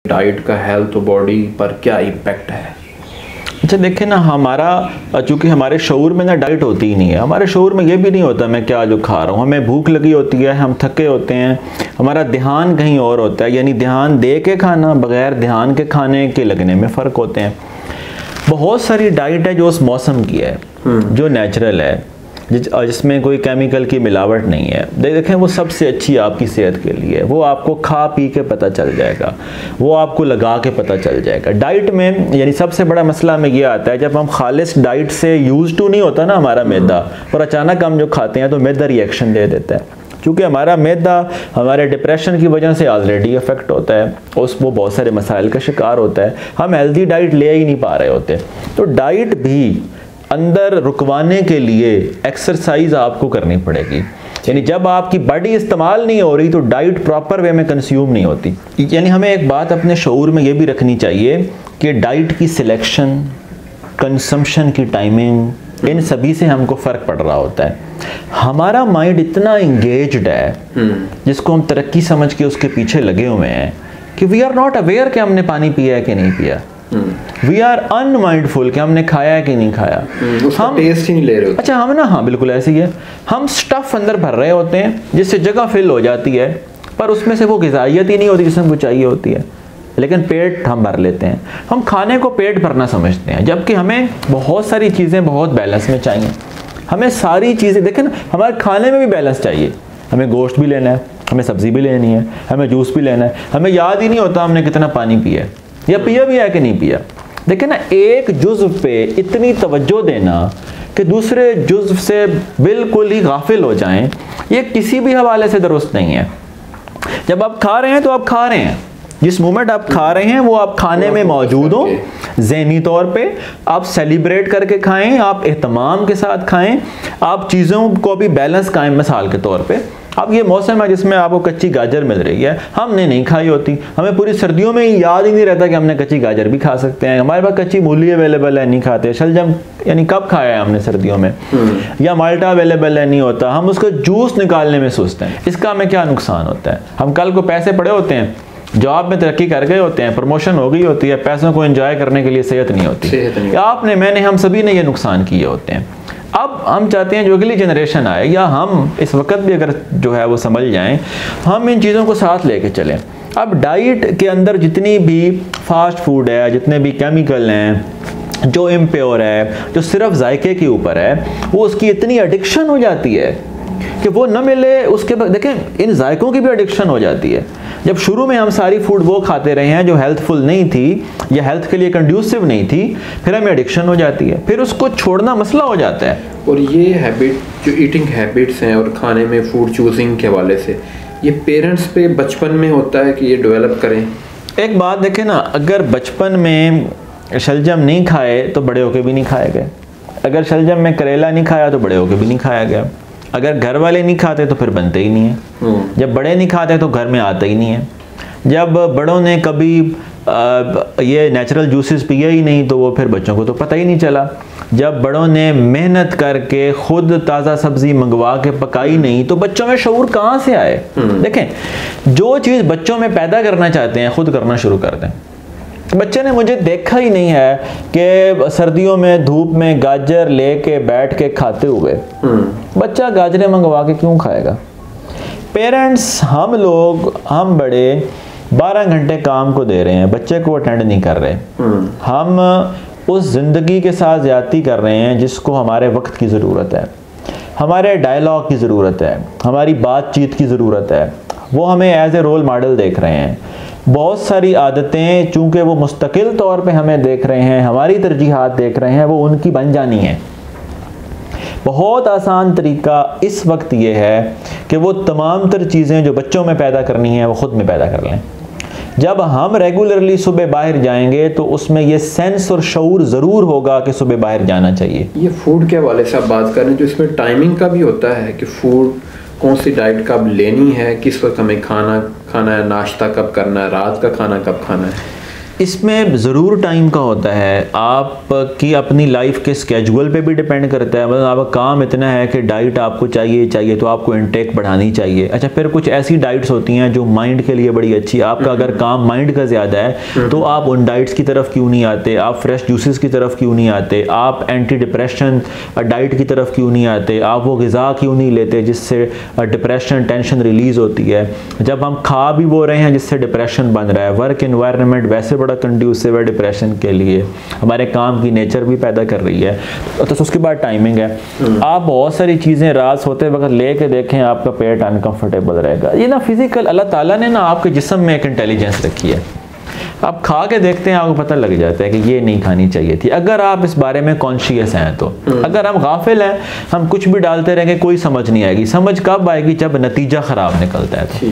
Diet का health body पर क्या इम्पेक्ट है? अच्छा देखें ना, हमारा चूँकि हमारे शऊर में ना डाइट होती ही नहीं है। हमारे शऊर में ये भी नहीं होता मैं क्या जो खा रहा हूँ। हमें भूख लगी होती है, हम थके होते हैं, हमारा ध्यान कहीं और होता है। यानी ध्यान दे के खाना, बग़ैर ध्यान के खाने के लगने में फ़र्क होते हैं। बहुत सारी डाइट है जो उस मौसम की है, जो नेचुरल है, जिसमें कोई केमिकल की मिलावट नहीं है। देखें वो सबसे अच्छी आपकी सेहत के लिए, वो आपको खा पी के पता चल जाएगा, वो आपको लगा के पता चल जाएगा। डाइट में यानी सबसे बड़ा मसला में ये आता है जब हम खालिस डाइट से यूज़ टू नहीं होता ना हमारा मैदा, और अचानक हम जो खाते हैं तो मैदा रिएक्शन दे देता है। क्योंकि हमारा मैदा हमारे डिप्रेशन की वजह से ऑलरेडी इफेक्ट होता है, वो बहुत सारे मसाइल का शिकार होता है। हम हेल्दी डाइट ले ही नहीं पा रहे होते। तो डाइट भी अंदर रुकवाने के लिए एक्सरसाइज आपको करनी पड़ेगी। यानी जब आपकी बॉडी इस्तेमाल नहीं हो रही तो डाइट प्रॉपर वे में कंज्यूम नहीं होती। यानी हमें एक बात अपने शऊर में ये भी रखनी चाहिए कि डाइट की सिलेक्शन, कंजम्पशन की टाइमिंग, इन सभी से हमको फ़र्क पड़ रहा होता है। हमारा माइंड इतना इंगेज्ड है, जिसको हम तरक्की समझ के उसके पीछे लगे हुए हैं, कि वी आर नॉट अवेयर कि हमने पानी पिया है कि नहीं पिया। वी आर अनमाइंडफुल कि हमने खाया है कि नहीं खाया। हम टेस्ट ही नहीं ले रहे होते। अच्छा हम ना, हाँ बिल्कुल ऐसे ही है। हम स्टफ़ अंदर भर रहे होते हैं जिससे जगह फिल हो जाती है, पर उसमें से वो ग़िज़ाइयत ही नहीं होती जिसमें वो चाहिए होती है। लेकिन पेट हम भर लेते हैं। हम खाने को पेट भरना समझते हैं, जबकि हमें बहुत सारी चीज़ें बहुत बैलेंस में चाहिए। हमें सारी चीज़ें, देखें ना, हमारे खाने में भी बैलेंस चाहिए। हमें गोश्त भी लेना है, हमें सब्ज़ी भी लेनी है, हमें जूस भी लेना है। हमें याद ही नहीं होता हमने कितना पानी पिया है या पिया भी है कि नहीं पिया। देखिए ना, एक जुज़्व पे इतनी तवज्जो देना कि दूसरे जुज़्व से बिल्कुल ही गाफिल हो जाएं, ये किसी भी हवाले से दुरुस्त नहीं है। जब आप खा रहे हैं तो आप खा रहे हैं, जिस मोमेंट आप खा रहे हैं वो आप खाने में मौजूद हो, ज़हनी तौर पे आप सेलिब्रेट करके खाएं, आप एहतमाम के साथ खाएं, आप चीज़ों को भी बैलेंस कायम, मिसाल के तौर पे अब ये मौसम है जिसमें आपको कच्ची गाजर मिल रही है, हमने नहीं खाई होती, हमें पूरी सर्दियों में याद ही नहीं रहता कि हमने कच्ची गाजर भी खा सकते हैं। हमारे पास कच्ची मूली अवेलेबल है, नहीं खाते। शलजम यानी कब खाया है हमने सर्दियों में, या माल्टा अवेलेबल है, नहीं होता, हम उसका जूस निकालने में सोचते हैं। इसका हमें क्या नुकसान होता है? हम कल को पैसे पड़े होते हैं, जॉब में तरक्की कर गए होते हैं, प्रमोशन हो गई होती है, पैसों को एंजॉय करने के लिए सेहत नहीं होती। आपने, मैंने, हम सभी ने ये नुकसान किए होते हैं। अब हम चाहते हैं जो अगली जनरेशन आए, या हम इस वक्त भी अगर जो है वो समझ जाएं, हम इन चीज़ों को साथ लेके चलें। अब डाइट के अंदर जितनी भी फास्ट फूड है, जितने भी केमिकल हैं, जो इम्प्योर है, जो सिर्फ जायके के ऊपर है, वो उसकी इतनी एडिक्शन हो जाती है कि वो न मिले उसके बाद। देखें, इन जायकों की भी एडिक्शन हो जाती है। जब शुरू में हम सारी फूड वो खाते रहे हैं जो हेल्थफुल नहीं थी या हेल्थ के लिए कंड्यूसिव नहीं थी, फिर हमें एडिक्शन हो जाती है, फिर उसको छोड़ना मसला हो जाता है। और ये हैबिट, जो ईटिंग हैबिट्स हैं और खाने में फूड चूजिंग के हवाले से, ये पेरेंट्स पे बचपन में होता है कि ये डेवलप करें। एक बात देखें ना, अगर बचपन में शलजम नहीं खाए तो बड़े होके भी नहीं खाए गए। अगर शलजम में करेला नहीं खाया तो बड़े होके भी नहीं खाया गया। अगर घर वाले नहीं खाते तो फिर बनते ही नहीं है। जब बड़े नहीं खाते तो घर में आता ही नहीं है। जब बड़ों ने कभी ये नेचुरल जूसेस पिए ही नहीं तो वो फिर बच्चों को तो पता ही नहीं चला। जब बड़ों ने मेहनत करके खुद ताज़ा सब्ज़ी मंगवा के पकाई नहीं तो बच्चों में शऊर कहाँ से आए? देखें, जो चीज़ बच्चों में पैदा करना चाहते हैं खुद करना शुरू कर दें। बच्चे ने मुझे देखा ही नहीं है कि सर्दियों में धूप में गाजर लेके बैठ के खाते हुए, बच्चा गाजरें मंगवा के क्यों खाएगा? पेरेंट्स, हम लोग, हम बड़े 12 घंटे काम को दे रहे हैं, बच्चे को अटेंड नहीं कर रहे। हम उस ज़िंदगी के साथ ज़्यादती कर रहे हैं जिसको हमारे वक्त की ज़रूरत है, हमारे डायलॉग की ज़रूरत है, हमारी बातचीत की ज़रूरत है। वो हमें एज ए रोल मॉडल देख रहे हैं। बहुत सारी आदतें चूँकि वो मुस्तकिल तौर पे हमें देख रहे हैं, हमारी तरजीहात देख रहे हैं, वो उनकी बन जानी है। बहुत आसान तरीका इस वक्त ये है कि वो तमाम तर चीज़ें जो बच्चों में पैदा करनी है वो ख़ुद में पैदा कर लें। जब हम रेगुलरली सुबह बाहर जाएंगे तो उसमें ये सेंस और शऊर ज़रूर होगा कि सुबह बाहर जाना चाहिए। ये फूड के हवाले से आप बात करें जो इसमें टाइमिंग का भी होता है कि फूड कौन सी डाइट कब लेनी है, किस वक्त हमें खाना है, नाश्ता कब करना है, रात का खाना कब खाना है। इसमें ज़रूर टाइम का होता है, आपकी अपनी लाइफ के स्केजुअल पे भी डिपेंड करता है। मतलब आपका काम इतना है कि डाइट आपको चाहिए तो आपको इनटेक बढ़ानी चाहिए। अच्छा, फिर कुछ ऐसी डाइट्स होती हैं जो माइंड के लिए बड़ी अच्छी, आपका अगर काम माइंड का ज़्यादा है तो आप उन डाइट्स की तरफ क्यों नहीं आते, आप फ्रेश जूसेस की तरफ क्यों नहीं आते, आप एंटी डिप्रेशन डाइट की तरफ क्यों नहीं आते, आप वो ग़िज़ा क्यों नहीं लेते जिससे डिप्रेशन टेंशन रिलीज़ होती है। जब हम खा भी वो रहे हैं जिससे डिप्रेशन बन रहा है, वर्क एनवायरनमेंट वैसे बड़ा कंड्यूसिव है डिप्रेशन के लिए, हमारे काम की नेचर भी पैदा कर रही है, तो उसके बाद टाइमिंग है। आप बहुत सारी चीज़ें रात सोते वक्त लेके देखें, आपका पेट अनकंफर्टेबल रहेगा। ये ना फिजिकल, अल्लाह ताला ने ना आपके जिस्म में एक इंटेलिजेंस रखी है, आप खा के देखते हैं आपको पता लग जाता है कि ये नहीं खानी चाहिए थी, अगर आप इस बारे में कॉन्शियस हैं तो। अगर हम गाफिल हैं, हम कुछ भी डालते रहेंगे, कोई समझ नहीं आएगी। समझ कब आएगी? जब नतीजा ख़राब निकलता है तो।